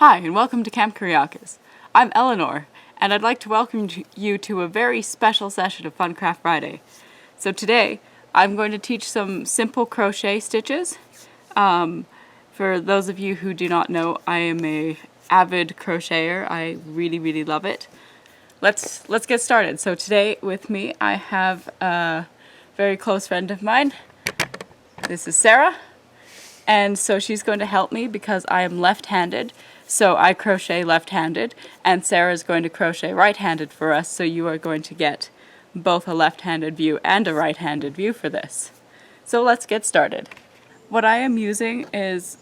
Hi, and welcome to Camp Kuriakis. I'm Elanor, and I'd like to welcome you to a very special session of Fun Craft Friday. So today, I'm going to teach some simple crochet stitches. For those of you who do not know, I am an avid crocheter. I really love it. Let's get started. So today with me, I have a very close friend of mine. This is Sarah. And so she's going to help me because I am left-handed. So I crochet left-handed, and Sarah's going to crochet right-handed for us, so you are going to get both a left-handed view and a right-handed view for this. So let's get started. What I am using is,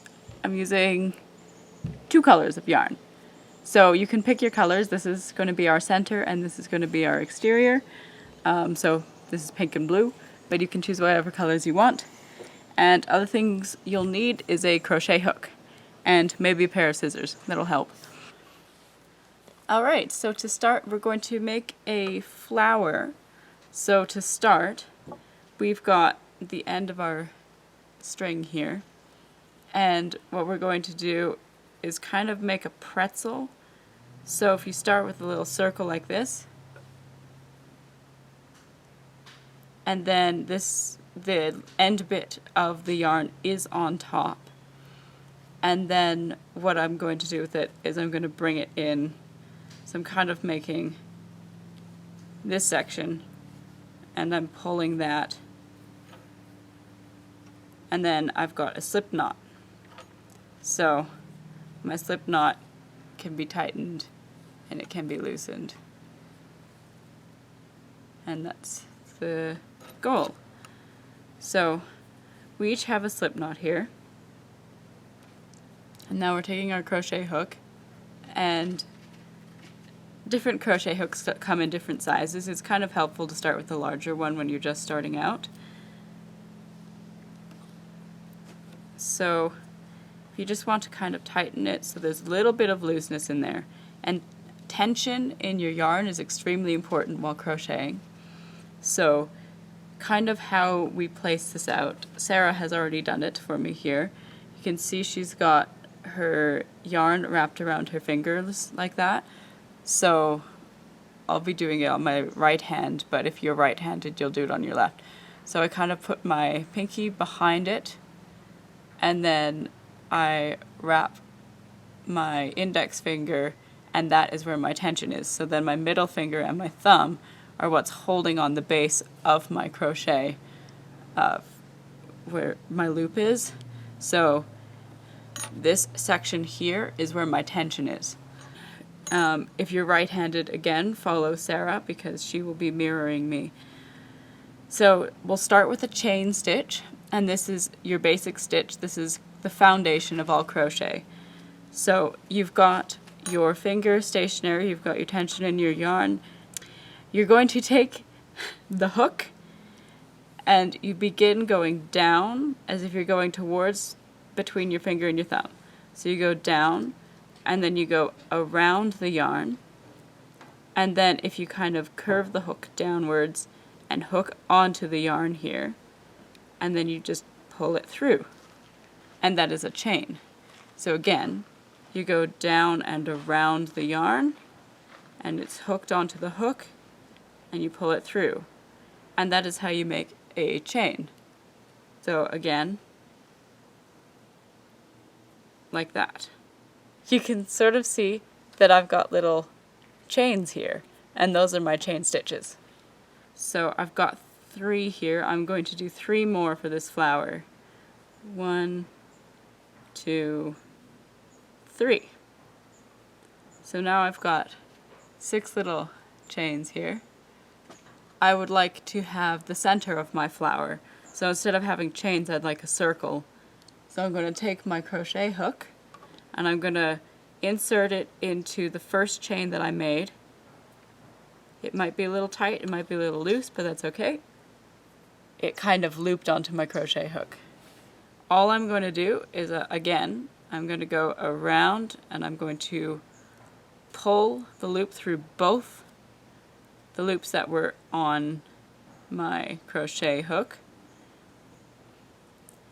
I'm using 2 colors of yarn. So you can pick your colors. This is going to be our center, and this is going to be our exterior. So this is pink and blue, but you can choose whatever colors you want. And other things you'll need is a crochet hook and maybe a pair of scissors. That'll help. Alright, so to start we're going to make a flower. So to start, we've got the end of our string here, and what we're going to do is kind of make a pretzel. So if you start with a little circle like this, and then the end bit of the yarn is on top. And then what I'm going to do with it is I'm going to bring it in. So I'm kind of making this section, and I'm pulling that. And then I've got a slip knot. So my slip knot can be tightened and it can be loosened. And that's the goal. So we each have a slip knot here. And now we're taking our crochet hook, and different crochet hooks come in different sizes. It's kind of helpful to start with the larger one when you're just starting out. So you just want to kind of tighten it so there's a little bit of looseness in there. And tension in your yarn is extremely important while crocheting. So kind of how we place this out, Sarah has already done it for me here. You can see she's got her yarn wrapped around her fingers like that. So I'll be doing it on my right hand, but if you're right-handed you'll do it on your left. So I kind of put my pinky behind it, and then I wrap my index finger, and that is where my tension is. So then my middle finger and my thumb are what's holding on the base of my crochet, where my loop is. So this section here is where my tension is. If you're right-handed, again, follow Sarah because she will be mirroring me. So we'll start with a chain stitch, and this is your basic stitch. This is the foundation of all crochet. So you've got your finger stationary, you've got your tension in your yarn. You're going to take the hook and you begin going down as if you're going towards between your finger and your thumb. So you go down, and then you go around the yarn, and then if you kind of curve the hook downwards and hook onto the yarn here, and then you just pull it through, and that is a chain. So again, you go down and around the yarn, and it's hooked onto the hook, and you pull it through, and that is how you make a chain. So again, like that. You can sort of see that I've got little chains here, and those are my chain stitches. So I've got 3 here. I'm going to do 3 more for this flower. 1, 2, 3. So now I've got 6 little chains here. I would like to have the center of my flower. So instead of having chains, I'd like a circle. So I'm going to take my crochet hook, and I'm going to insert it into the first chain that I made. It might be a little tight, it might be a little loose, but that's okay. It kind of looped onto my crochet hook. All I'm going to do is, again, I'm going to go around, and I'm going to pull the loop through both the loops that were on my crochet hook.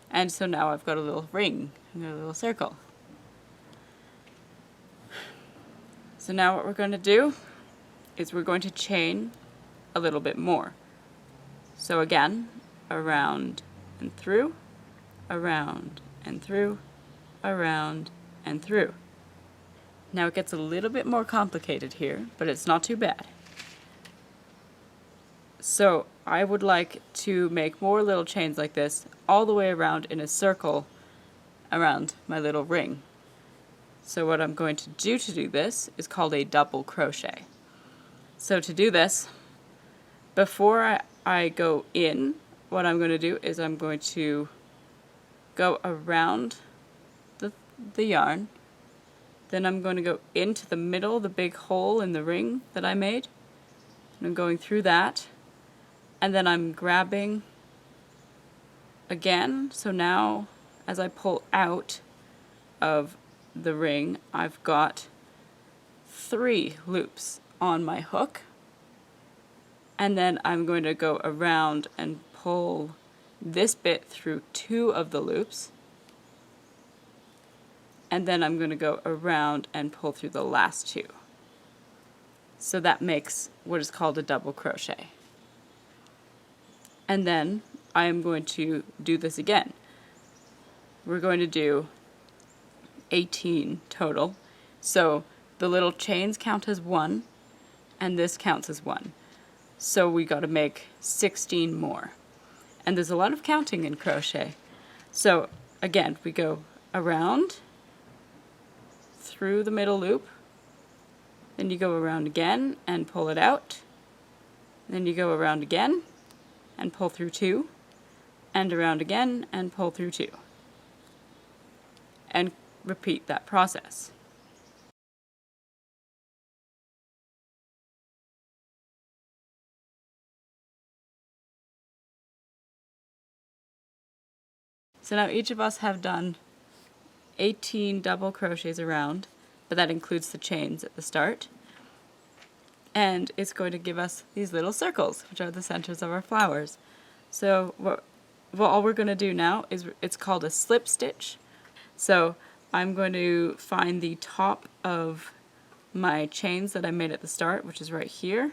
And so now I've got a little ring, and a little circle. So now what we're going to do is we're going to chain a little bit more. So again, around and through, around and through, around and through. Now it gets a little bit more complicated here, but it's not too bad. So I would like to make more little chains like this all the way around in a circle around my little ring. So what I'm going to do this is called a double crochet. So to do this, before I go in, what I'm going to do is I'm going to go around the yarn. Then I'm going to go into the middle, the big hole in the ring that I made. And I'm going through that. And then I'm grabbing again. So now as I pull out of the ring, I've got 3 loops on my hook. And then I'm going to go around and pull this bit through 2 of the loops. And then I'm going to go around and pull through the last 2. So that makes what is called a double crochet. And then I am going to do this again. We're going to do 18 total. So the little chains count as 1, and this counts as 1. So we got to make 16 more. And there's a lot of counting in crochet. So again, we go around, through the middle loop, then you go around again and pull it out, then you go around again and pull through 2, and around again and pull through 2. And repeat that process. So now each of us have done 18 double crochets around, but that includes the chains at the start. And it's going to give us these little circles, which are the centers of our flowers. So all we're going to do now is, it's called a slip stitch. So I'm going to find the top of my chains that I made at the start, which is right here.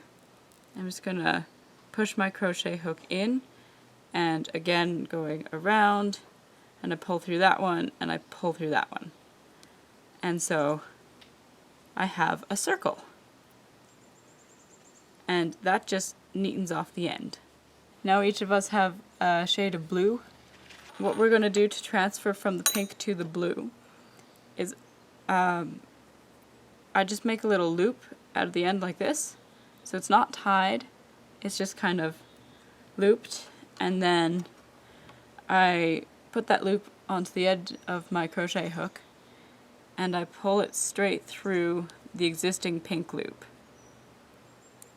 I'm just going to push my crochet hook in, and again going around, and I pull through that one, and I pull through that one. And so I have a circle. And that just neatens off the end. Now each of us have a shade of blue. What we're going to do to transfer from the pink to the blue is I just make a little loop out of the end like this. So it's not tied, it's just kind of looped, and then I put that loop onto the edge of my crochet hook and I pull it straight through the existing pink loop.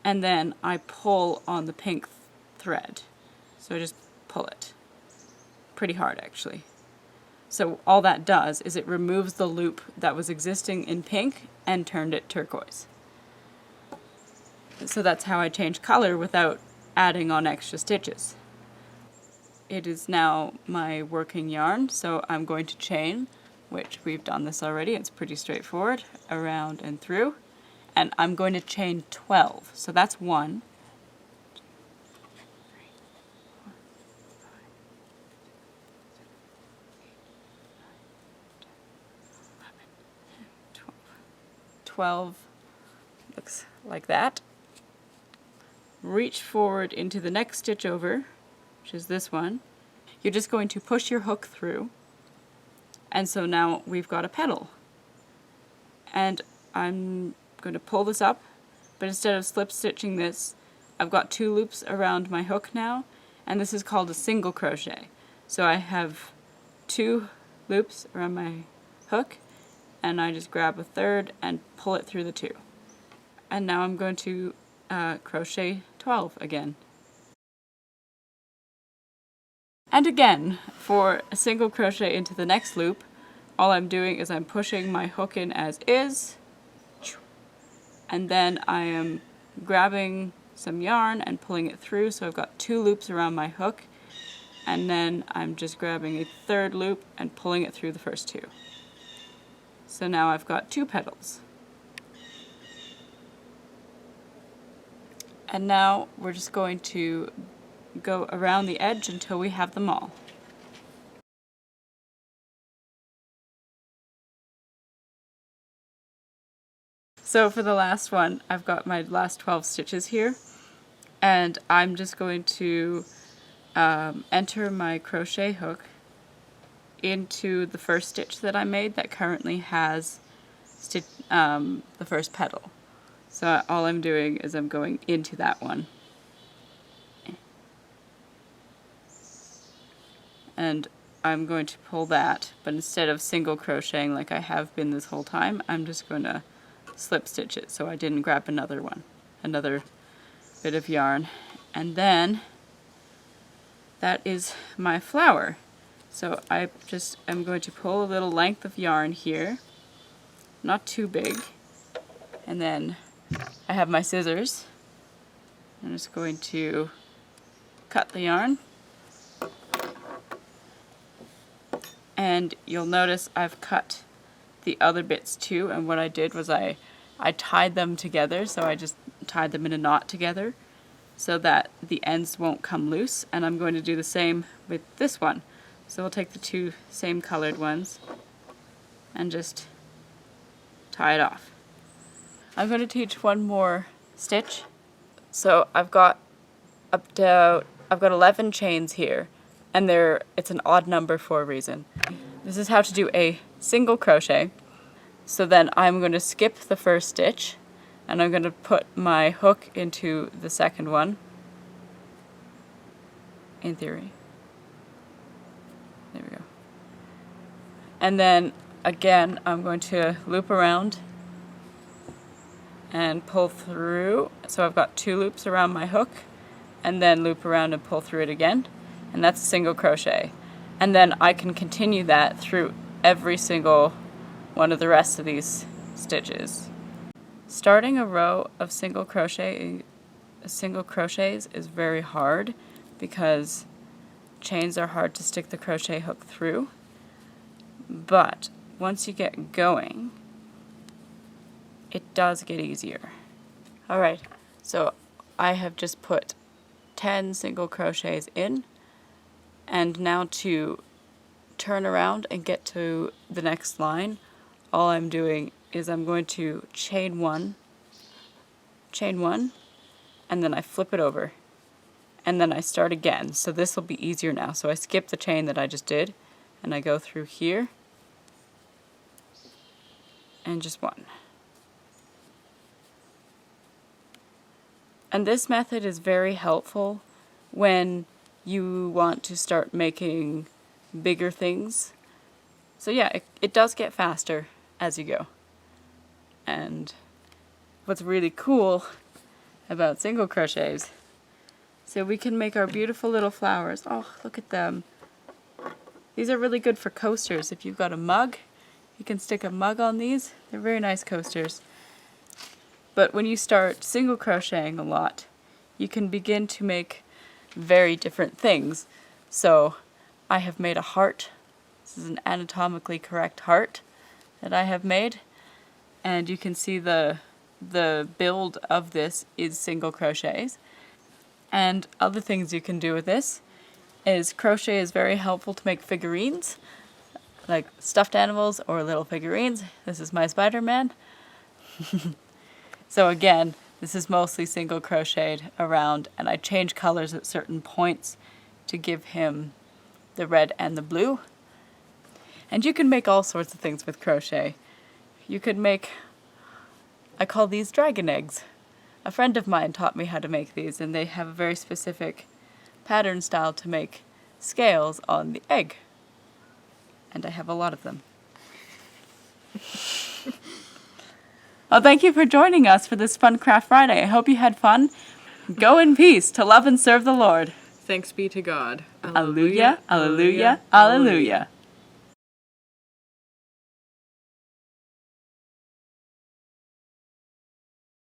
And then I pull on the pink thread. So I just pull it. Pretty hard actually. So all that does is it removes the loop that was existing in pink and turned it turquoise. So that's how I change color without adding on extra stitches. It is now my working yarn, so I'm going to chain, which we've done this already, it's pretty straightforward, around and through. And I'm going to chain 12. So that's 1, 2, 3, 4, 5, 6, 7, 8, 9, 10, 11, 12 looks like that. Reach forward into the next stitch over, which is this one. You're just going to push your hook through, and so now we've got a petal. And I'm going to pull this up, but instead of slip stitching this, I've got 2 loops around my hook now, and this is called a single crochet. So I have 2 loops around my hook, and I just grab a third and pull it through the 2. And now I'm going to crochet 12 again. And again, for a single crochet into the next loop, all I'm doing is I'm pushing my hook in as is, and then I am grabbing some yarn and pulling it through, so I've got 2 loops around my hook, and then I'm just grabbing a third loop and pulling it through the first 2. So now I've got 2 petals. And now we're just going to go around the edge until we have them all. So for the last one, I've got my last 12 stitches here, and I'm just going to enter my crochet hook into the first stitch that I made that currently has the first petal. So all I'm doing is I'm going into that one. And I'm going to pull that, but instead of single crocheting like I have been this whole time, I'm just going to slip stitch it so I didn't grab another one, another bit of yarn. And then that is my flower. So I'm going to pull a little length of yarn here, not too big, and then I have my scissors. I'm just going to cut the yarn, and you'll notice I've cut the other bits too, and what I did was I tied them together, so I just tied them in a knot together so that the ends won't come loose, and I'm going to do the same with this one. So we'll take the two same colored ones and just tie it off. I'm going to teach one more stitch. So I've got 11 chains here, and it's an odd number for a reason. This is how to do a single crochet. So then I'm going to skip the first stitch, and I'm going to put my hook into the second one, in theory. There we go. And then again, I'm going to loop around and pull through. So I've got 2 loops around my hook, and then loop around and pull through it again. And that's a single crochet. And then I can continue that through every single one of the rest of these stitches. Starting a row of single crochets is very hard because chains are hard to stick the crochet hook through. But once you get going, it does get easier. Alright, so I have just put 10 single crochets in, and now to turn around and get to the next line, all I'm doing is I'm going to chain one, and then I flip it over, and then I start again. So this will be easier now. So I skip the chain that I just did, and I go through here, and just one. And this method is very helpful when you want to start making bigger things. So yeah, it does get faster as you go. And what's really cool about single crochets, so we can make our beautiful little flowers. Oh, look at them. These are really good for coasters. If you've got a mug, you can stick a mug on these. They're very nice coasters. But when you start single crocheting a lot, you can begin to make very different things. So I have made a heart. This is an anatomically correct heart that I have made. And you can see the build of this is single crochets. And other things you can do with this is crochet is very helpful to make figurines, like stuffed animals or little figurines. This is my Spider-Man. So again, this is mostly single crocheted around, and I change colors at certain points to give him the red and the blue. And you can make all sorts of things with crochet. You could make, I call these dragon eggs. A friend of mine taught me how to make these, and they have a very specific pattern style to make scales on the egg. And I have a lot of them. Well, thank you for joining us for this Fun Craft Friday. I hope you had fun. Go in peace to love and serve the Lord. Thanks be to God. Alleluia, alleluia, alleluia.